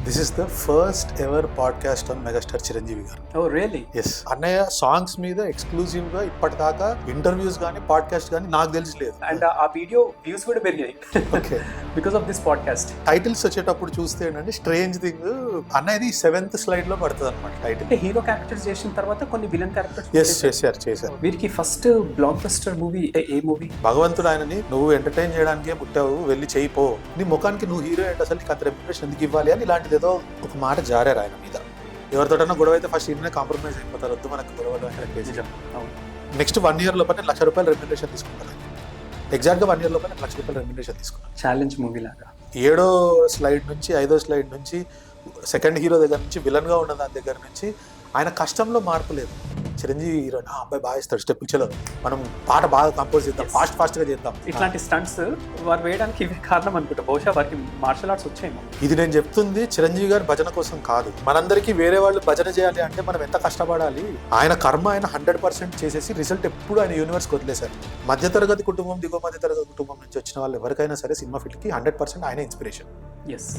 This is the first ever podcast on megastar Chiranjeevi గారు. ఓ really? Yes, అన్నయ్య songs మీద exclusive గా ఇప్పటిదాకా ఇంటర్వ్యూస్ కానీ పాడ్కాస్ట్ కానీ నాకు తెలిసి లేదు. అండ్ ఆ వీడియో వ్యూస్ కూడా పెరిగాయి okay, because of this podcast. Titles వచ్చేటప్పుడు చూస్తే ఏంటంటే స్ట్రేంజ్ థింగ్ అన్నయ్యది 7th స్లైడ్ లో పడుతుంది అనమాట టైటిల్. అంటే హీరో క్యారెక్టర్స్ చేసిన తర్వాత కొన్ని విలన్ క్యారెక్టర్స్ ఎస్, చేశారు. వీరికి ఫస్ట్ బ్లాక్ బస్టర్ మూవీ ఏ మూవీ? భగవంతుడు ఆయనని నువ్వు ఎంటర్టైన్ చేయడానికే పుట్టావు, వెళ్ళి చేయిపో, నీ ముఖానికి నువ్వు హీరో ఏంటి, అసలు నీకు అంత రెమ్యునరేషన్ ఎందుకు ఇవ్వాలి అని ఇలాంటిది ఏదో ఒక మాట జారారు ఆయన మీద. ఎవరితోటన్నా గొడవ అయితే ఫస్ట్ ఈయన కాంప్రమైజ్ అయిపోతారు, వద్దు మనకు గొడవలు అంటే. నెక్స్ట్ 1 year లోపల ₹1 లక్ష రెమ్యునరేషన్ తీసుకుంటాను. ఎగ్జాక్ట్ గా 1 year లోపల ₹1 లక్ష రెమ్యునరేషన్ తీసుకున్నాను. ఛాలెంజ్ మూవీ లాగా 7వ స్లైడ్ నుంచి 5వ స్లైడ్ నుంచి సెకండ్ హీరో దగ్గర నుంచి విలన్ గా ఉన్న దాని దగ్గర నుంచి ఆయన కష్టంలో మార్పు లేదు. చిరంజీవి హీరో అబ్బాయి బాగా ఇస్తాడు స్టెప్, చలో మనం పాట బాగా కంపోజ్ చేద్దాం, ఫాస్ట్ గా చేద్దాం. ఇట్లాంటి స్టంట్స్ వారు వేయడానికి ఇవే కారణం అనుకుంటా. బహుశా వారికి మార్షల్ ఆర్ట్స్ వచ్చాయేమో. ఇది నేను చెప్తుంది చిరంజీవి గారి భజన కోసం కాదు. మనందరికీ వేరే వాళ్ళు భజన చేయాలి అంటే మనం ఎంత కష్టపడాలి. ఆయన కర్మ ఆయన 100% చేసేసి రిజల్ట్ ఎప్పుడు ఆయన యూనివర్స్కి వదిలేశారు. మధ్యతరగతి కుటుంబం, దిగువ మధ్యతరగతి కుటుంబం నుంచి వచ్చిన వాళ్ళు ఎవరికైనా సరే సినిమా ఫీల్డ్కి 100% ఆయన ఇన్స్పిరేషన్. ఎస్.